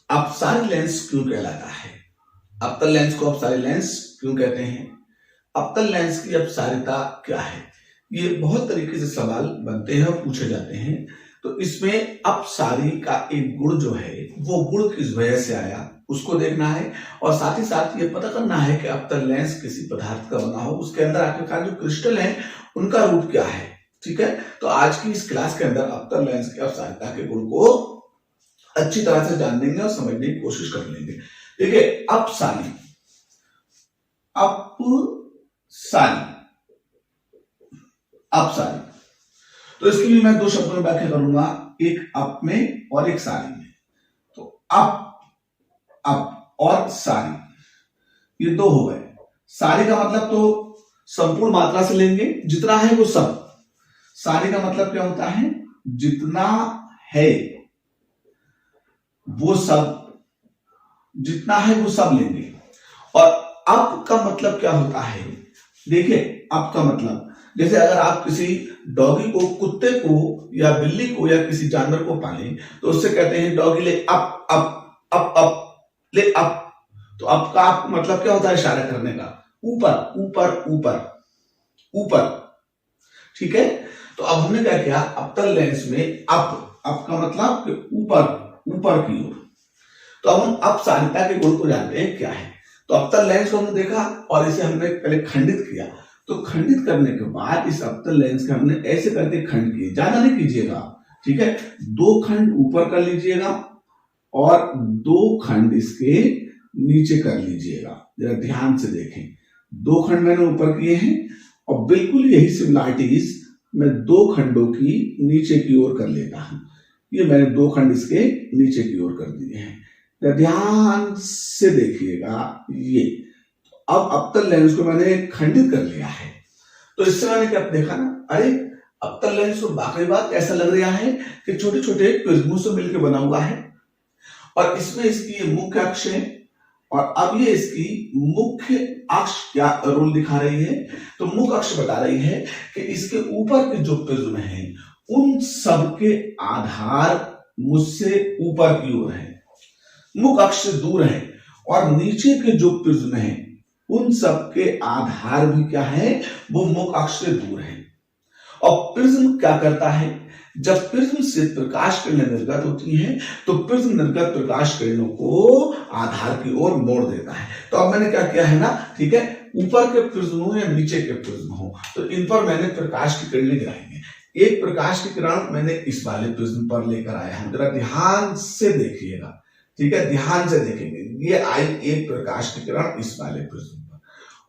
अपसारी लेंस क्यों कहलाता है? अवतल लेंस को अपसारी लेंस क्यों कहते हैं? अवतल लेंस की अपसारिता क्या है? ये बहुत तरीके से सवाल बनते हैं और पूछे जाते हैं। तो इसमें अपसारी का एक गुण जो है वो गुण किस वजह से आया उसको देखना है, और साथ ही साथ ये पता करना है कि अवतल लेंस किसी पदार्थ का बना हो, उसके अंदर आखिरकार जो क्रिस्टल है उनका रूप क्या है। ठीक है, तो आज की इस क्लास के अंदर अवतल लेंस की अपसारिता के गुण को अच्छी तरह से जान लेंगे और समझने की कोशिश कर लेंगे। देखिए, अपसारी अपसारी तो इसकी भी मैं दो शब्दों में व्याख्या करूंगा, एक अप में और एक सारी में। तो अप और सारी ये दो हो गए। सारी का मतलब तो संपूर्ण मात्रा से लेंगे, जितना है वो सब। सारी का मतलब क्या होता है? जितना है वो सब, जितना है वो सब लेंगे। और अप का मतलब क्या होता है? देखिए, अप का मतलब जैसे अगर आप किसी डॉगी को, कुत्ते को या बिल्ली को या किसी जानवर को पालें तो उससे कहते हैं डॉगी ले अप अप अप अप ले अप। तो अप का अप मतलब क्या होता है? इशारा करने का, ऊपर ऊपर ऊपर ऊपर। ठीक है, तो अब हमने क्या किया, अवतल लेंस में अप का मतलब कि ऊपर ऊपर की ओर। तो अब हम अपसारिता के गुण को जानते हैं क्या है। तो अवतल लेंस को हमने देखा और इसे हमने पहले खंडित किया। तो खंडित करने के बाद इस अवतल लेंस के हमने ऐसे करके खंड किए, ज्यादा नहीं कीजिएगा। ठीक है, दो खंड ऊपर कर लीजिएगा और दो खंड इसके नीचे कर लीजिएगा। जरा ध्यान से देखें, दो खंड मैंने ऊपर किए हैं और बिल्कुल यही सिमिलरिटीज मैं दो खंडों की नीचे की ओर कर लेता हूं। ये मैंने दो खंड इसके नीचे की ओर कर दिए हैं। ध्यान से देखिएगा, ये अब अवतल लेंस को मैंने खंडित कर लिया है। तो इससे मैंने क्या देखा ना, अरे अवतल लेंस तो वाकई बात ऐसा लग रहा है कि छोटे छोटे प्रिज्मों से मिलकर बना हुआ है, और इसमें इसकी ये मुख्य अक्ष है, और अब ये इसकी मुख्य अक्ष क्या रोल दिखा रही है? तो मुख्य अक्ष बता रही है कि इसके ऊपर के जो प्रिज्म हैं उन सब के आधार मुझसे ऊपर की ओर है, मुख्य अक्ष से दूर है, और नीचे के जो प्रिज्म हैं उन सब के आधार भी क्या है? वो मुख्य अक्ष से दूर है। और प्रिज्म क्या करता है? जब प्रिज्म से प्रकाश किरणें निर्गत होती हैं तो प्रिज्म निर्गत प्रकाश किरणों को आधार की ओर मोड़ देता है। तो अब मैंने क्या किया है ना, ठीक है, ऊपर के प्रिज्म हो या नीचे के प्रिज्म हो, तो इन पर मैंने प्रकाश की किरणें गिराई हैं। एक प्रकाश की किरण मैंने इस वाले प्रिज्म पर लेकर आया हूं, जरा ध्यान से देखिएगा। ठीक है, ध्यान से देखेंगे, ये आई एक प्रकाश की किरण इस वाले प्रिज्म पर,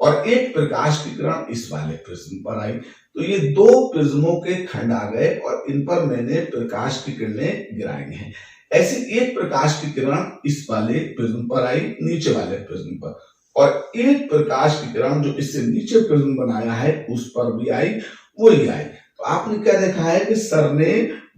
और एक प्रकाश की किरण इस वाले प्रिज्म पर आई। तो ये दो प्रिज्मों के खंड आ गए और इन पर मैंने प्रकाश की किरणें गिराई हैं। ऐसे एक प्रकाश की किरण इस वाले प्रिज्म पर आई, नीचे वाले प्रिज्म पर, और एक प्रकाश की किरण जो इससे नीचे प्रिज्म बनाया है उस पर भी आई, वही आई। तो आपने क्या देखा है कि सर ने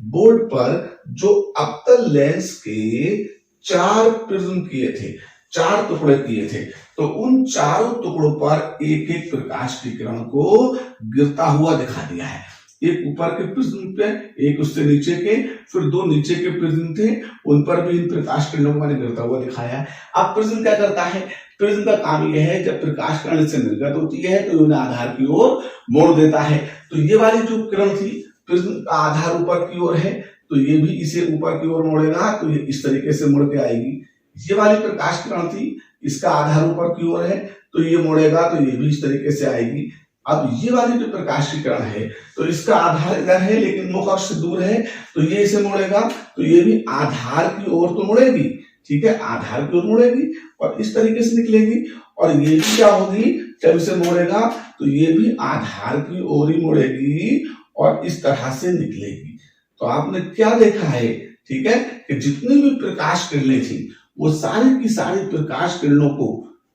बोर्ड पर जो अवतल लेंस के चार प्रिज्म किए थे, चार टुकड़े किए थे, तो उन चारों टुकड़ों पर एक एक प्रकाश की किरण को गिरता हुआ दिखा दिया है। एक ऊपर के प्रिज्म पे, एक उससे नीचे के, फिर दो नीचे के प्रिज्म थे, उन पर भी इन प्रकाश किरणों को मैंने गिरता हुआ दिखाया है। अब प्रिज्म क्या करता है? प्रिज्म का काम यह है, जब प्रकाश किरण से निर्गत होती है तो उन्हें आधार की ओर मोड़ देता है। तो ये वाली जो किरण थी, प्रिज्म का आधार ऊपर की ओर है, तो ये भी इसे ऊपर की ओर मोड़ेगा, तो ये इस तरीके से मुड़ के आएगी। ये वाली प्रकाश किरण थी, इसका आधार ऊपर की ओर है, तो ये मुड़ेगा, तो ये भी इस तरीके से आएगी। अब ये वाली जो प्रकाश की किरण है, तो इसका आधार इधर है लेकिन मुख्य अक्ष से दूर है, तो ये इसे मुड़ेगा, तो ये भी आधार की ओर तो मुड़ेगी। ठीक है, आधार की ओर मुड़ेगी और इस तरीके से निकलेगी, और ये भी क्या होगी? जब इसे मोड़ेगा तो ये भी आधार की ओर ही मुड़ेगी और इस तरह से निकलेगी। तो आपने क्या देखा है? ठीक है, कि जितनी भी प्रकाश किरणें थी वो सारी की सारी प्रकाश किरणों को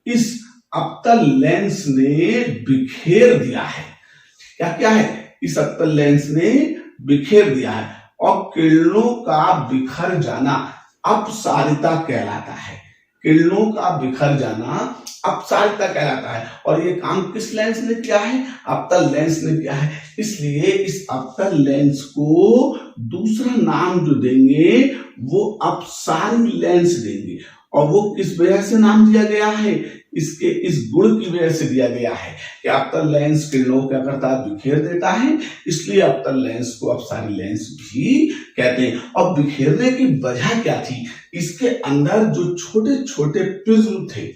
इस अवतल लेंस ने बिखेर दिया है। क्या क्या है? इस अवतल लेंस ने बिखेर दिया है, और किरणों का बिखर जाना अपसारिता कहलाता है। किरणों का बिखर जाना अपसारिता कहलाता है। और ये काम किस लेंस ने किया है? अवतल लेंस ने किया है। इसलिए इस अवतल लेंस को दूसरा नाम जो देंगे वो अपसारी लेंस देंगे। और वो किस वजह से नाम दिया गया है? इसके इस गुण की वजह से दिया गया है कि अवतल लेंस किरणों को क्या करता है? बिखेर देता है, इसलिए अवतल लेंस को अपसारी लेंस भी कहते हैं। और बिखेरने की वजह क्या थी? इसके अंदर जो छोटे छोटे प्रिज्म थे,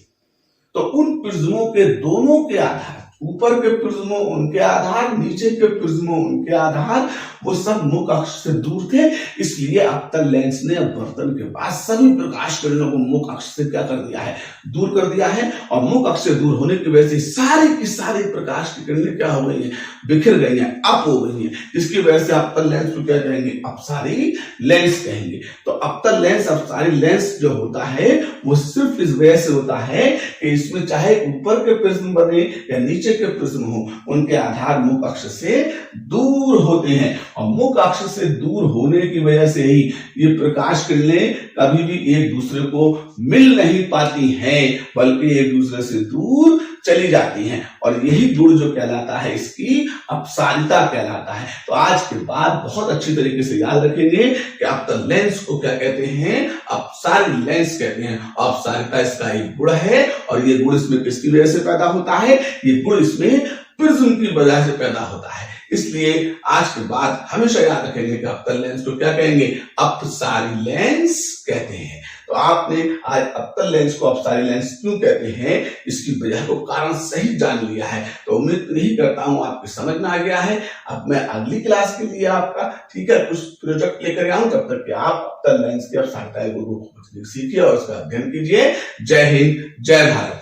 तो उन प्रिज्मों के दोनों के आधार, ऊपर के प्रिज्मों उनके आधार, नीचे के प्रिज्मों उनके आधार, वो सब मुख्य अक्ष से दूर थे। इसलिए अवतल लेंस ने अपवर्तन के बाद सभी प्रकाश किरणों को मुख्य अक्ष से क्या कर दिया है? दूर कर दिया है। और मुख्य अक्ष से दूर होने की वजह से सारी की सारी प्रकाश की किरणें क्या हो गई हैं? बिखर गई हैं, अप हो गई हैं। इसकी वजह से अवतल लेंस को क्या कहेंगे? अपसारी लेंस कहेंगे। तो अवतल लेंस, अपसारी लेंस जो होता है वो सिर्फ इस वजह से होता है कि इसमें चाहे ऊपर के प्रिज्म बने या नीचे के प्रिज्म हो, उनके आधार मुख्य अक्ष से दूर होते हैं। और मुख्य अक्ष से दूर होने की वजह से ही ये प्रकाश किरणें कभी भी एक दूसरे को मिल नहीं पाती हैं, बल्कि एक दूसरे से दूर चली जाती हैं। और यही गुण जो कहलाता है इसकी अपसारिता कहलाता है। तो आज के बाद बहुत अच्छी तरीके से याद रखेंगे कि अवतल लेंस को क्या कहते हैं? अपसारी लेंस कहते हैं। अपसारिता इसका एक गुण है। और ये गुण इसमें किसकी वजह से पैदा होता है? ये गुण इसमें प्रिज्म की वजह से पैदा होता है। इसलिए आज के बाद हमेशा याद रखेंगे कि अवतल लेंस को क्या कहेंगे? अपसारी लेंस कहते हैं। तो आपने आज अवतल लेंस को अपसारी लेंस क्यों कहते हैं, इसकी वजह को कारण सही जान लिया है। तो उम्मीद नहीं करता हूं आपकी समझ में आ गया है। अब मैं अगली क्लास के लिए आपका ठीक है कुछ प्रोजेक्ट लेकर आऊं, तब तक कि आप अवतल लेंस की अपसारिता को सीखिए और उसका अध्ययन कीजिए। जय हिंद, जय भारत।